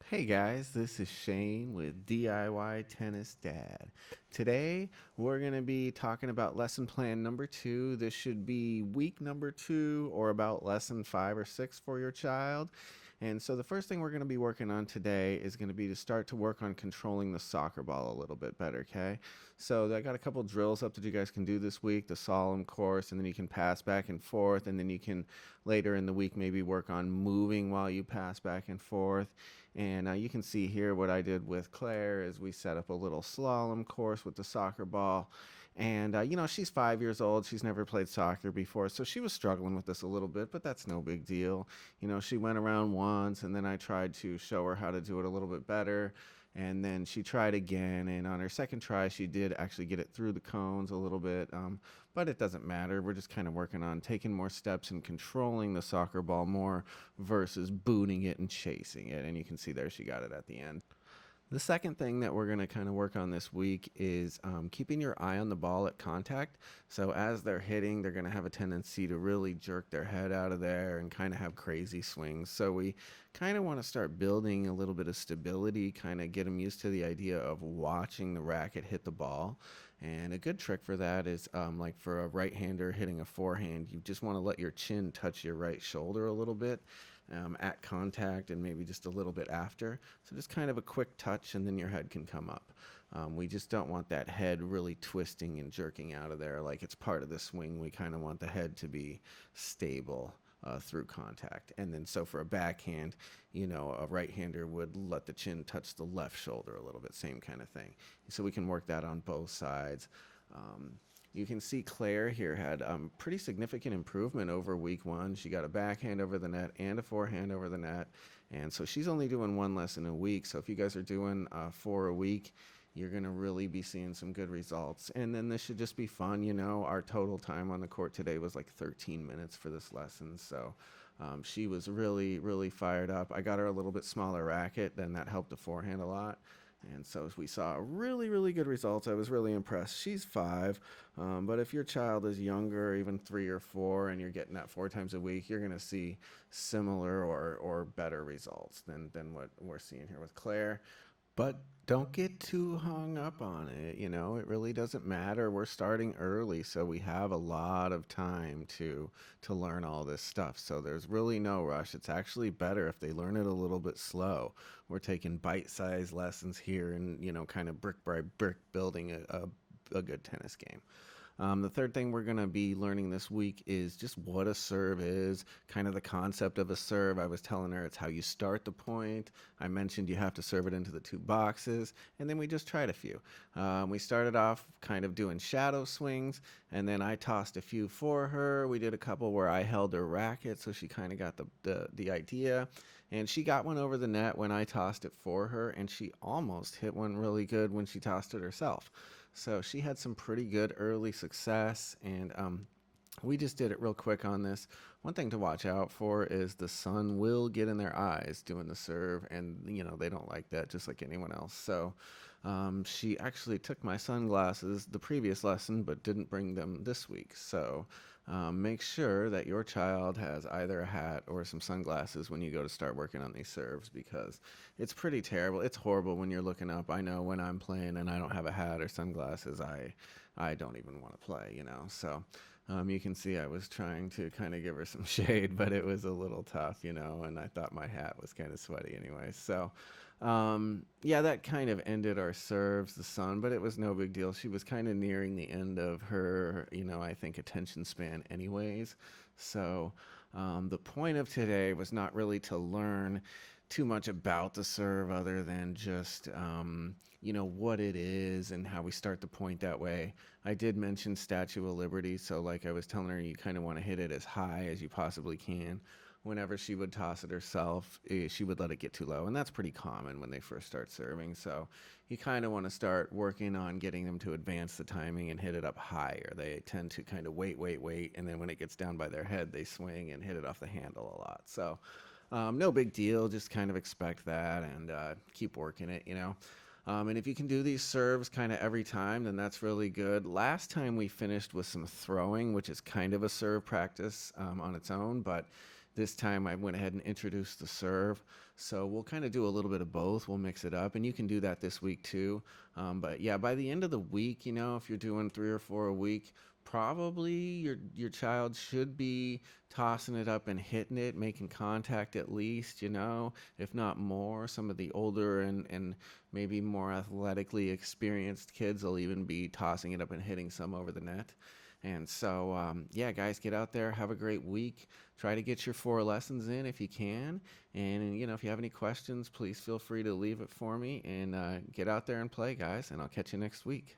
Hey guys, this is Shane with DIY Tennis Dad. Today we're going to be talking about lesson plan number 2. This should be week number 2 or about lesson 5 or 6 for your child. And so the first thing we're going to be working on today is going to be to start to work on controlling the soccer ball a little bit better, okay? So I got a couple drills up that you guys can do this week, the solemn course, and then you can pass back and forth, and then you can later in the week maybe work on moving while you pass back and forth. And you can see here what I did with Claire is we set up a little slalom course with the soccer ball. And, she's 5 years old. She's never played soccer before. So she was struggling with this a little bit, but that's no big deal. She went around once, and then I tried to show her how to do it a little bit better. And then she tried again, and on her second try, she did actually get it through the cones a little bit. But it doesn't matter. We're just kind of working on taking more steps and controlling the soccer ball more versus booting it and chasing it. And you can see there she got it at the end. The second thing that we're going to kind of work on this week is keeping your eye on the ball at contact. So as they're hitting, they're going to have a tendency to really jerk their head out of there and kind of have crazy swings. So we kind of want to start building a little bit of stability, kind of get them used to the idea of watching the racket hit the ball. And a good trick for that is like for a right-hander hitting a forehand, you just want to let your chin touch your right shoulder a little bit at contact and maybe just a little bit after. So just kind of a quick touch and then your head can come up. We just don't want that head really twisting and jerking out of there like it's part of the swing. We kind of want the head to be stable through contact. And then so for a backhand, a right-hander would let the chin touch the left shoulder a little bit, same kind of thing. So we can work that on both sides. You can see Claire here had pretty significant improvement over week 1. She got a backhand over the net and a forehand over the net. And so she's only doing one lesson a week. So if you guys are doing 4 a week, you're going to really be seeing some good results. And then this should just be fun. Our total time on the court today was like 13 minutes for this lesson. So she was really, really fired up. I got her a little bit smaller racket, then that helped the forehand a lot. And so we saw really, really good results. I was really impressed. She's 5, but if your child is younger, even 3 or 4, and you're getting that 4 times a week, you're going to see similar or better results than what we're seeing here with Claire. But don't get too hung up on it. It really doesn't matter. We're starting early, so we have a lot of time to learn all this stuff. So there's really no rush. It's actually better if they learn it a little bit slow. We're taking bite-sized lessons here and, kind of brick by brick building a good tennis game. The third thing we're going to be learning this week is just what a serve is, kind of the concept of a serve. I was telling her it's how you start the point. I mentioned you have to serve it into the 2 boxes, and then we just tried a few. We started off kind of doing shadow swings, and then I tossed a few for her. We did a couple where I held her racket, so she kind of got the idea. And she got one over the net when I tossed it for her, and she almost hit one really good when she tossed it herself. So she had some pretty good early success, and we just did it real quick on this. One thing to watch out for is the sun will get in their eyes doing the serve, and they don't like that, just like anyone else. So she actually took my sunglasses the previous lesson, but didn't bring them this week. So make sure that your child has either a hat or some sunglasses when you go to start working on these serves, because it's pretty terrible. It's horrible when you're looking up. I know when I'm playing and I don't have a hat or sunglasses, I don't even want to play. So you can see I was trying to kind of give her some shade, but it was a little tough, and I thought my hat was kind of sweaty anyway. So yeah, that kind of ended our serves, the sun, but it was no big deal. She was kind of nearing the end of her, I think attention span anyways. So the point of today was not really to learn too much about the serve other than just, what it is and how we start the point that way. I did mention Statue of Liberty. So like I was telling her, you kind of want to hit it as high as you possibly can. Whenever she would toss it herself, she would let it get too low. And that's pretty common when they first start serving. So you kind of want to start working on getting them to advance the timing and hit it up higher. They tend to kind of wait. And then when it gets down by their head, they swing and hit it off the handle a lot. So no big deal. Just kind of expect that and keep working it, And if you can do these serves kind of every time, then that's really good. Last time we finished with some throwing, which is kind of a serve practice on its own, but This time I went ahead and introduced the serve. So we'll kind of do a little bit of both. We'll mix it up, and you can do that this week too. But yeah, by the end of the week, if you're doing 3 or 4 a week, probably your child should be tossing it up and hitting it, making contact at least, if not more. Some of the older and maybe more athletically experienced kids will even be tossing it up and hitting some over the net. And so, yeah, guys, get out there, have a great week. Try to get your 4 lessons in if you can. And, if you have any questions, please feel free to leave it for me and get out there and play, guys. And I'll catch you next week.